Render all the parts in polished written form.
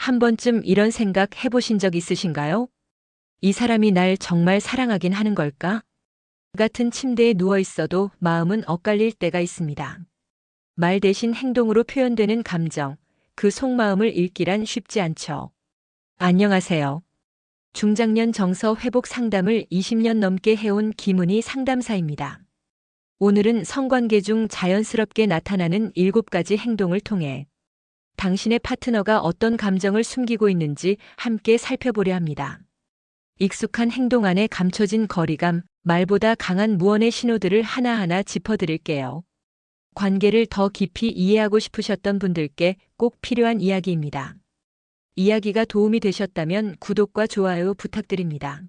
한 번쯤 이런 생각 해보신 적 있으신가요? 이 사람이 날 정말 사랑하긴 하는 걸까? 같은 침대에 누워 있어도 마음은 엇갈릴 때가 있습니다. 말 대신 행동으로 표현되는 감정, 그 속마음을 읽기란 쉽지 않죠. 안녕하세요. 중장년 정서 회복 상담을 20년 넘게 해온 김은희 상담사입니다. 오늘은 성관계 중 자연스럽게 나타나는 7가지 행동을 통해 당신의 파트너가 어떤 감정을 숨기고 있는지 함께 살펴보려 합니다. 익숙한 행동 안에 감춰진 거리감, 말보다 강한 무언의 신호들을 하나하나 짚어드릴게요. 관계를 더 깊이 이해하고 싶으셨던 분들께 꼭 필요한 이야기입니다. 이야기가 도움이 되셨다면 구독과 좋아요 부탁드립니다.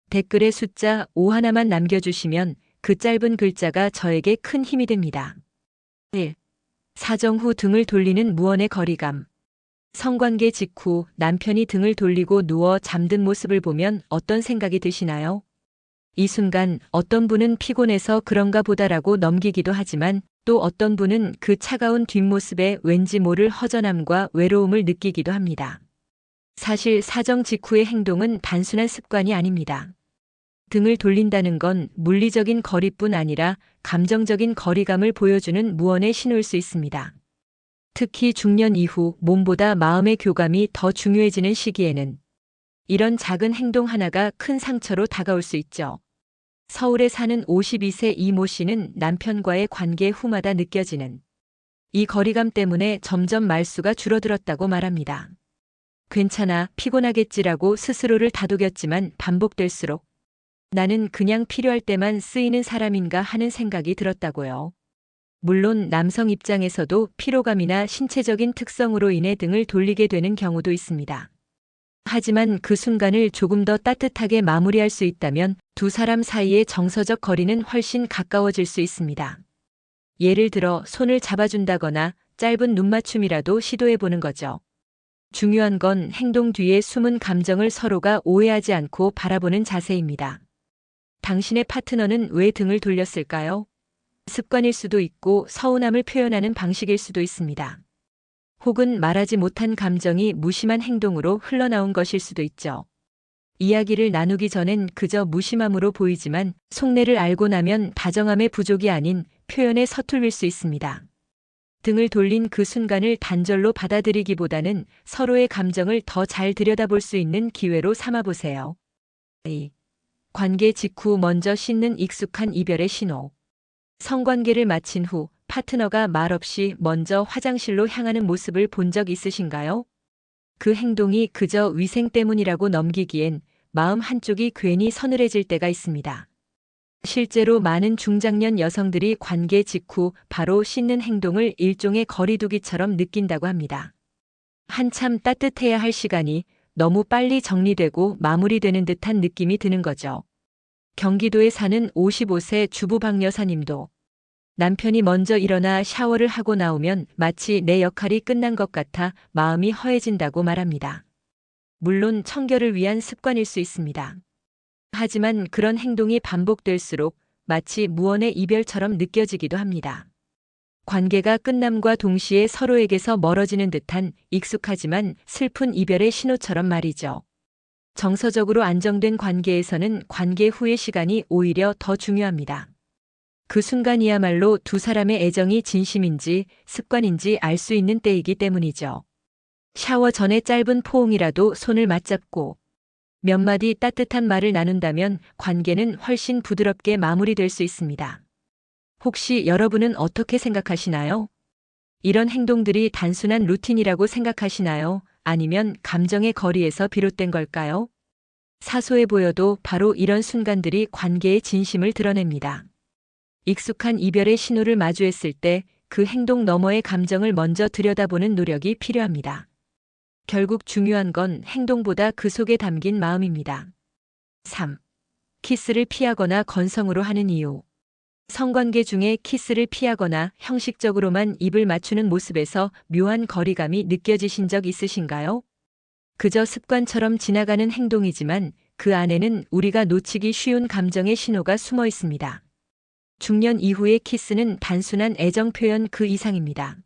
댓글에 숫자 5 하나만 남겨주시면 그 짧은 글자가 저에게 큰 힘이 됩니다. 1. 사정 후 등을 돌리는 무언의 거리감. 성관계 직후 남편이 등을 돌리고 누워 잠든 모습을 보면 어떤 생각이 드시나요? 이 순간 어떤 분은 피곤해서 그런가 보다라고 넘기기도 하지만 또 어떤 분은 그 차가운 뒷모습에 왠지 모를 허전함과 외로움을 느끼기도 합니다. 사실 사정 직후의 행동은 단순한 습관이 아닙니다. 등을 돌린다는 건 물리적인 거리뿐 아니라 감정적인 거리감을 보여주는 무언의 신호일 수 있습니다. 특히 중년 이후 몸보다 마음의 교감이 더 중요해지는 시기에는 이런 작은 행동 하나가 큰 상처로 다가올 수 있죠. 서울에 사는 52세 이모 씨는 남편과의 관계 후마다 느껴지는 이 거리감 때문에 점점 말수가 줄어들었다고 말합니다. 괜찮아, 피곤하겠지라고 스스로를 다독였지만 반복될수록 나는 그냥 필요할 때만 쓰이는 사람인가 하는 생각이 들었다고요. 물론 남성 입장에서도 피로감이나 신체적인 특성으로 인해 등을 돌리게 되는 경우도 있습니다. 하지만 그 순간을 조금 더 따뜻하게 마무리할 수 있다면 두 사람 사이의 정서적 거리는 훨씬 가까워질 수 있습니다. 예를 들어 손을 잡아준다거나 짧은 눈맞춤이라도 시도해보는 거죠. 중요한 건 행동 뒤에 숨은 감정을 서로가 오해하지 않고 바라보는 자세입니다. 당신의 파트너는 왜 등을 돌렸을까요? 습관일 수도 있고 서운함을 표현하는 방식일 수도 있습니다. 혹은 말하지 못한 감정이 무심한 행동으로 흘러나온 것일 수도 있죠. 이야기를 나누기 전엔 그저 무심함으로 보이지만 속내를 알고 나면 다정함의 부족이 아닌 표현의 서툴릴 수 있습니다. 등을 돌린 그 순간을 단절로 받아들이기보다는 서로의 감정을 더 잘 들여다볼 수 있는 기회로 삼아보세요. 2. 관계 직후 먼저 씻는 익숙한 이별의 신호. 성관계를 마친 후 파트너가 말없이 먼저 화장실로 향하는 모습을 본 적 있으신가요? 그 행동이 그저 위생 때문이라고 넘기기엔 마음 한쪽이 괜히 서늘해질 때가 있습니다. 실제로 많은 중장년 여성들이 관계 직후 바로 씻는 행동을 일종의 거리두기처럼 느낀다고 합니다. 한참 따뜻해야 할 시간이 너무 빨리 정리되고 마무리되는 듯한 느낌이 드는 거죠. 경기도에 사는 55세 주부 박 여사님도 남편이 먼저 일어나 샤워를 하고 나오면 마치 내 역할이 끝난 것 같아 마음이 허해진다고 말합니다. 물론 청결을 위한 습관일 수 있습니다. 하지만 그런 행동이 반복될수록 마치 무언의 이별처럼 느껴지기도 합니다. 관계가 끝남과 동시에 서로에게서 멀어지는 듯한 익숙하지만 슬픈 이별의 신호처럼 말이죠. 정서적으로 안정된 관계에서는 관계 후의 시간이 오히려 더 중요합니다. 그 순간이야말로 두 사람의 애정이 진심인지 습관인지 알 수 있는 때이기 때문이죠. 샤워 전에 짧은 포옹이라도 손을 맞잡고 몇 마디 따뜻한 말을 나눈다면 관계는 훨씬 부드럽게 마무리될 수 있습니다. 혹시 여러분은 어떻게 생각하시나요? 이런 행동들이 단순한 루틴이라고 생각하시나요? 아니면 감정의 거리에서 비롯된 걸까요? 사소해 보여도 바로 이런 순간들이 관계의 진심을 드러냅니다. 익숙한 이별의 신호를 마주했을 때 그 행동 너머의 감정을 먼저 들여다보는 노력이 필요합니다. 결국 중요한 건 행동보다 그 속에 담긴 마음입니다. 3. 키스를 피하거나 건성으로 하는 이유. 성관계 중에 키스를 피하거나 형식적으로만 입을 맞추는 모습에서 묘한 거리감이 느껴지신 적 있으신가요? 그저 습관처럼 지나가는 행동이지만 그 안에는 우리가 놓치기 쉬운 감정의 신호가 숨어 있습니다. 중년 이후의 키스는 단순한 애정 표현 그 이상입니다.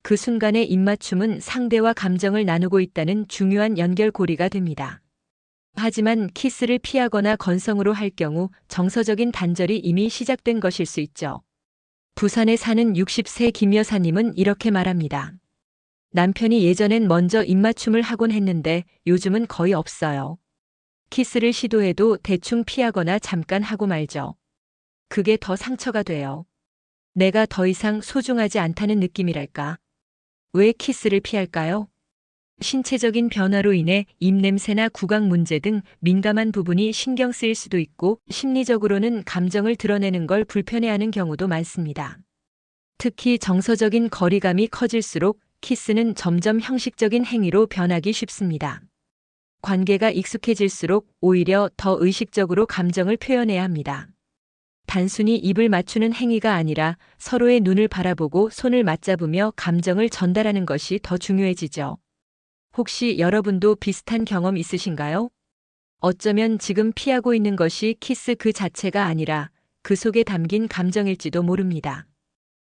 그 순간의 입맞춤은 상대와 감정을 나누고 있다는 중요한 연결고리가 됩니다. 하지만 키스를 피하거나 건성으로 할 경우 정서적인 단절이 이미 시작된 것일 수 있죠. 부산에 사는 60세 김 여사님은 이렇게 말합니다. 남편이 예전엔 먼저 입맞춤을 하곤 했는데 요즘은 거의 없어요. 키스를 시도해도 대충 피하거나 잠깐 하고 말죠. 그게 더 상처가 돼요. 내가 더 이상 소중하지 않다는 느낌이랄까. 왜 키스를 피할까요? 신체적인 변화로 인해 입냄새나 구강 문제 등 민감한 부분이 신경 쓰일 수도 있고 심리적으로는 감정을 드러내는 걸 불편해하는 경우도 많습니다. 특히 정서적인 거리감이 커질수록 키스는 점점 형식적인 행위로 변하기 쉽습니다. 관계가 익숙해질수록 오히려 더 의식적으로 감정을 표현해야 합니다. 단순히 입을 맞추는 행위가 아니라 서로의 눈을 바라보고 손을 맞잡으며 감정을 전달하는 것이 더 중요해지죠. 혹시 여러분도 비슷한 경험 있으신가요? 어쩌면 지금 피하고 있는 것이 키스 그 자체가 아니라 그 속에 담긴 감정일지도 모릅니다.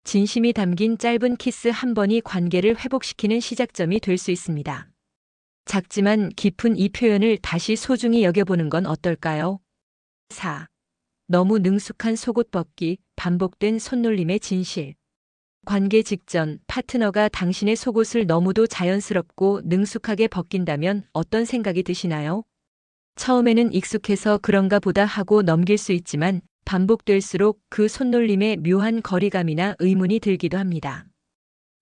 진심이 담긴 짧은 키스 한 번이 관계를 회복시키는 시작점이 될 수 있습니다. 작지만 깊은 이 표현을 다시 소중히 여겨보는 건 어떨까요? 4. 너무 능숙한 속옷 벗기, 반복된 손놀림의 진실. 관계 직전 파트너가 당신의 속옷을 너무도 자연스럽고 능숙하게 벗긴다면 어떤 생각이 드시나요? 처음에는 익숙해서 그런가 보다 하고 넘길 수 있지만 반복될수록 그 손놀림에 묘한 거리감이나 의문이 들기도 합니다.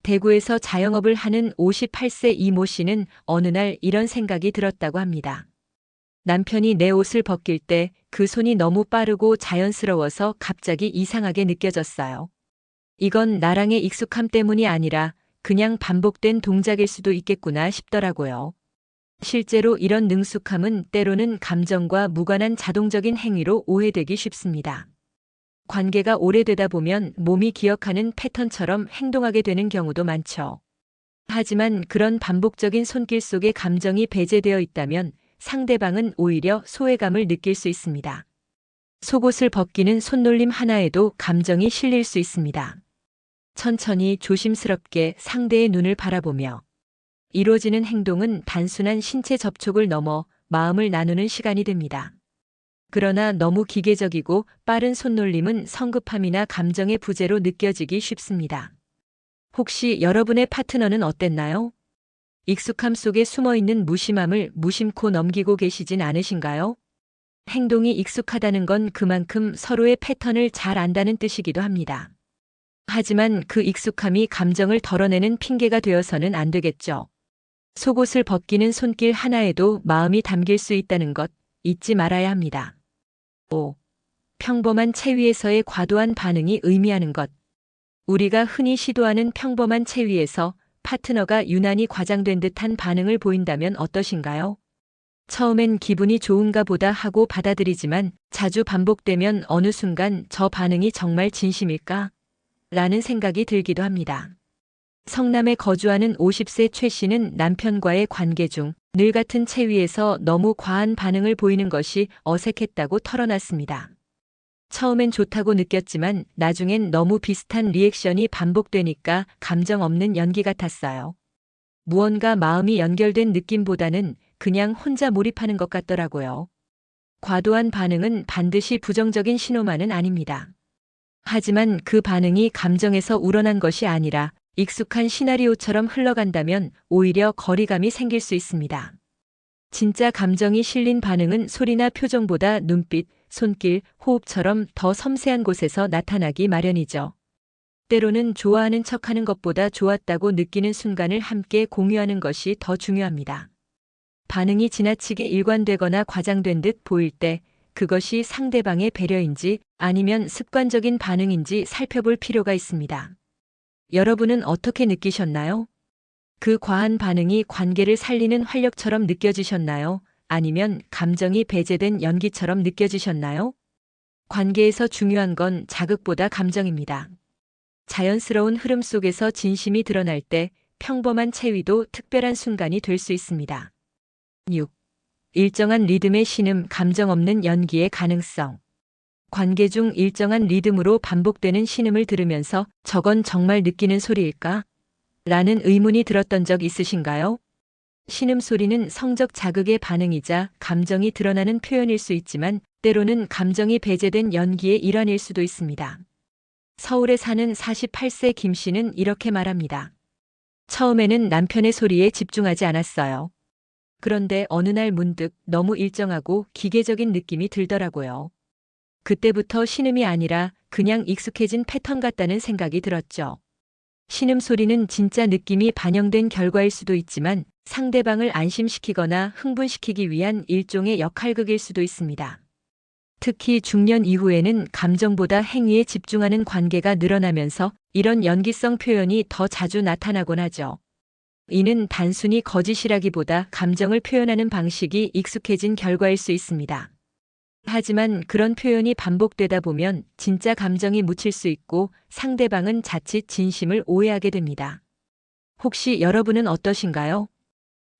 대구에서 자영업을 하는 58세 이모 씨는 어느 날 이런 생각이 들었다고 합니다. 남편이 내 옷을 벗길 때 그 손이 너무 빠르고 자연스러워서 갑자기 이상하게 느껴졌어요. 이건 나랑의 익숙함 때문이 아니라 그냥 반복된 동작일 수도 있겠구나 싶더라고요. 실제로 이런 능숙함은 때로는 감정과 무관한 자동적인 행위로 오해되기 쉽습니다. 관계가 오래되다 보면 몸이 기억하는 패턴처럼 행동하게 되는 경우도 많죠. 하지만 그런 반복적인 손길 속에 감정이 배제되어 있다면 상대방은 오히려 소외감을 느낄 수 있습니다. 속옷을 벗기는 손놀림 하나에도 감정이 실릴 수 있습니다. 천천히 조심스럽게 상대의 눈을 바라보며 이루어지는 행동은 단순한 신체 접촉을 넘어 마음을 나누는 시간이 됩니다. 그러나 너무 기계적이고 빠른 손놀림은 성급함이나 감정의 부재로 느껴지기 쉽습니다. 혹시 여러분의 파트너는 어땠나요? 익숙함 속에 숨어있는 무심함을 무심코 넘기고 계시진 않으신가요? 행동이 익숙하다는 건 그만큼 서로의 패턴을 잘 안다는 뜻이기도 합니다. 하지만 그 익숙함이 감정을 덜어내는 핑계가 되어서는 안 되겠죠. 속옷을 벗기는 손길 하나에도 마음이 담길 수 있다는 것 잊지 말아야 합니다. 5. 평범한 체위에서의 과도한 반응이 의미하는 것. 우리가 흔히 시도하는 평범한 체위에서 파트너가 유난히 과장된 듯한 반응을 보인다면 어떠신가요? 처음엔 기분이 좋은가 보다 하고 받아들이지만 자주 반복되면 어느 순간 저 반응이 정말 진심일까? 라는 생각이 들기도 합니다. 성남에 거주하는 50세 최 씨는 남편과의 관계 중 늘 같은 체위에서 너무 과한 반응을 보이는 것이 어색했다고 털어놨습니다. 처음엔 좋다고 느꼈지만 나중엔 너무 비슷한 리액션이 반복되니까 감정 없는 연기 같았어요. 무언가 마음이 연결된 느낌보다는 그냥 혼자 몰입하는 것 같더라고요. 과도한 반응은 반드시 부정적인 신호만은 아닙니다. 하지만 그 반응이 감정에서 우러난 것이 아니라 익숙한 시나리오처럼 흘러간다면 오히려 거리감이 생길 수 있습니다. 진짜 감정이 실린 반응은 소리나 표정보다 눈빛, 손길, 호흡처럼 더 섬세한 곳에서 나타나기 마련이죠. 때로는 좋아하는 척하는 것보다 좋았다고 느끼는 순간을 함께 공유하는 것이 더 중요합니다. 반응이 지나치게 일관되거나 과장된 듯 보일 때 그것이 상대방의 배려인지 아니면 습관적인 반응인지 살펴볼 필요가 있습니다. 여러분은 어떻게 느끼셨나요? 그 과한 반응이 관계를 살리는 활력처럼 느껴지셨나요? 아니면 감정이 배제된 연기처럼 느껴지셨나요? 관계에서 중요한 건 자극보다 감정입니다. 자연스러운 흐름 속에서 진심이 드러날 때 평범한 체위도 특별한 순간이 될 수 있습니다. 6. 일정한 리듬의 신음, 감정 없는 연기의 가능성. 관계 중 일정한 리듬으로 반복되는 신음을 들으면서 저건 정말 느끼는 소리일까? 라는 의문이 들었던 적 있으신가요? 신음소리는 성적 자극의 반응이자 감정이 드러나는 표현일 수 있지만 때로는 감정이 배제된 연기의 일환일 수도 있습니다. 서울에 사는 48세 김 씨는 이렇게 말합니다. 처음에는 남편의 소리에 집중하지 않았어요. 그런데 어느 날 문득 너무 일정하고 기계적인 느낌이 들더라고요. 그때부터 신음이 아니라 그냥 익숙해진 패턴 같다는 생각이 들었죠. 신음 소리는 진짜 느낌이 반영된 결과일 수도 있지만 상대방을 안심시키거나 흥분시키기 위한 일종의 역할극일 수도 있습니다. 특히 중년 이후에는 감정보다 행위에 집중하는 관계가 늘어나면서 이런 연기성 표현이 더 자주 나타나곤 하죠. 이는 단순히 거짓이라기보다 감정을 표현하는 방식이 익숙해진 결과일 수 있습니다. 하지만 그런 표현이 반복되다 보면 진짜 감정이 묻힐 수 있고 상대방은 자칫 진심을 오해하게 됩니다. 혹시 여러분은 어떠신가요?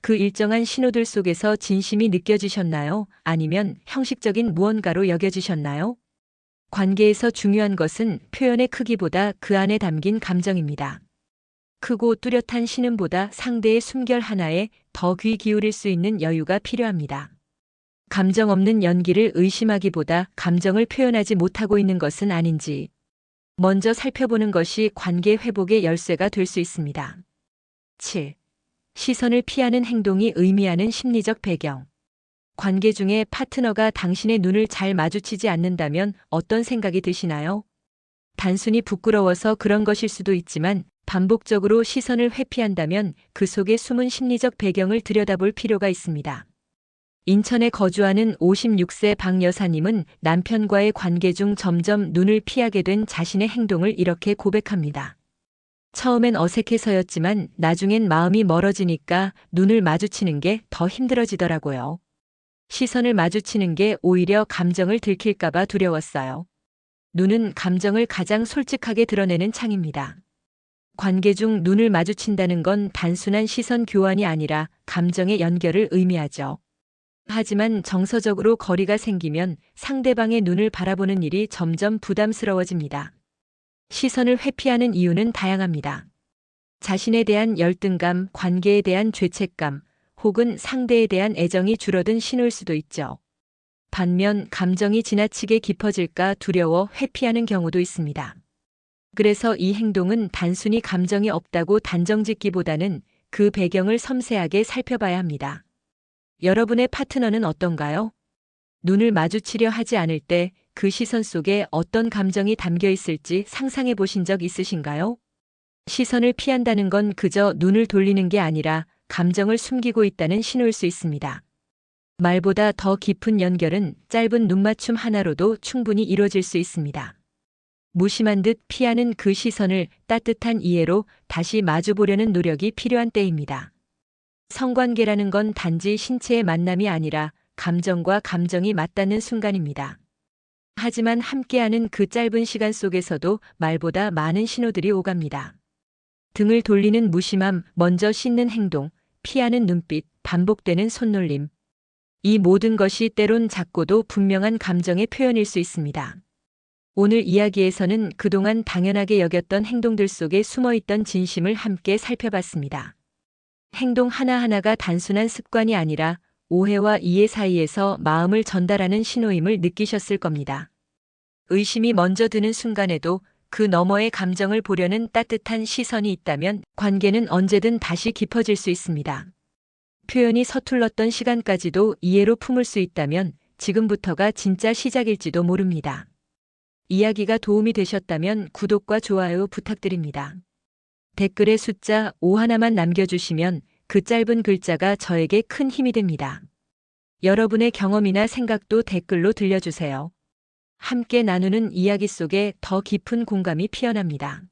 그 일정한 신호들 속에서 진심이 느껴지셨나요? 아니면 형식적인 무언가로 여겨지셨나요? 관계에서 중요한 것은 표현의 크기보다 그 안에 담긴 감정입니다. 크고 뚜렷한 신음보다 상대의 숨결 하나에 더 귀 기울일 수 있는 여유가 필요합니다. 감정 없는 연기를 의심하기보다 감정을 표현하지 못하고 있는 것은 아닌지 먼저 살펴보는 것이 관계 회복의 열쇠가 될 수 있습니다. 7. 시선을 피하는 행동이 의미하는 심리적 배경. 관계 중에 파트너가 당신의 눈을 잘 마주치지 않는다면 어떤 생각이 드시나요? 단순히 부끄러워서 그런 것일 수도 있지만 반복적으로 시선을 회피한다면 그 속에 숨은 심리적 배경을 들여다볼 필요가 있습니다. 인천에 거주하는 56세 박 여사님은 남편과의 관계 중 점점 눈을 피하게 된 자신의 행동을 이렇게 고백합니다. 처음엔 어색해서였지만 나중엔 마음이 멀어지니까 눈을 마주치는 게 더 힘들어지더라고요. 시선을 마주치는 게 오히려 감정을 들킬까봐 두려웠어요. 눈은 감정을 가장 솔직하게 드러내는 창입니다. 관계 중 눈을 마주친다는 건 단순한 시선 교환이 아니라 감정의 연결을 의미하죠. 하지만 정서적으로 거리가 생기면 상대방의 눈을 바라보는 일이 점점 부담스러워집니다. 시선을 회피하는 이유는 다양합니다. 자신에 대한 열등감, 관계에 대한 죄책감, 혹은 상대에 대한 애정이 줄어든 신호일 수도 있죠. 반면 감정이 지나치게 깊어질까 두려워 회피하는 경우도 있습니다. 그래서 이 행동은 단순히 감정이 없다고 단정짓기보다는 그 배경을 섬세하게 살펴봐야 합니다. 여러분의 파트너는 어떤가요? 눈을 마주치려 하지 않을 때 그 시선 속에 어떤 감정이 담겨 있을지 상상해 보신 적 있으신가요? 시선을 피한다는 건 그저 눈을 돌리는 게 아니라 감정을 숨기고 있다는 신호일 수 있습니다. 말보다 더 깊은 연결은 짧은 눈맞춤 하나로도 충분히 이루어질 수 있습니다. 무심한 듯 피하는 그 시선을 따뜻한 이해로 다시 마주보려는 노력이 필요한 때입니다. 성관계라는 건 단지 신체의 만남이 아니라 감정과 감정이 맞닿는 순간입니다. 하지만 함께하는 그 짧은 시간 속에서도 말보다 많은 신호들이 오갑니다. 등을 돌리는 무심함, 먼저 씻는 행동, 피하는 눈빛, 반복되는 손놀림. 이 모든 것이 때론 작고도 분명한 감정의 표현일 수 있습니다. 오늘 이야기에서는 그동안 당연하게 여겼던 행동들 속에 숨어있던 진심을 함께 살펴봤습니다. 행동 하나하나가 단순한 습관이 아니라 오해와 이해 사이에서 마음을 전달하는 신호임을 느끼셨을 겁니다. 의심이 먼저 드는 순간에도 그 너머의 감정을 보려는 따뜻한 시선이 있다면 관계는 언제든 다시 깊어질 수 있습니다. 표현이 서툴렀던 시간까지도 이해로 품을 수 있다면 지금부터가 진짜 시작일지도 모릅니다. 이야기가 도움이 되셨다면 구독과 좋아요 부탁드립니다. 댓글에 숫자 5 하나만 남겨주시면 그 짧은 글자가 저에게 큰 힘이 됩니다. 여러분의 경험이나 생각도 댓글로 들려주세요. 함께 나누는 이야기 속에 더 깊은 공감이 피어납니다.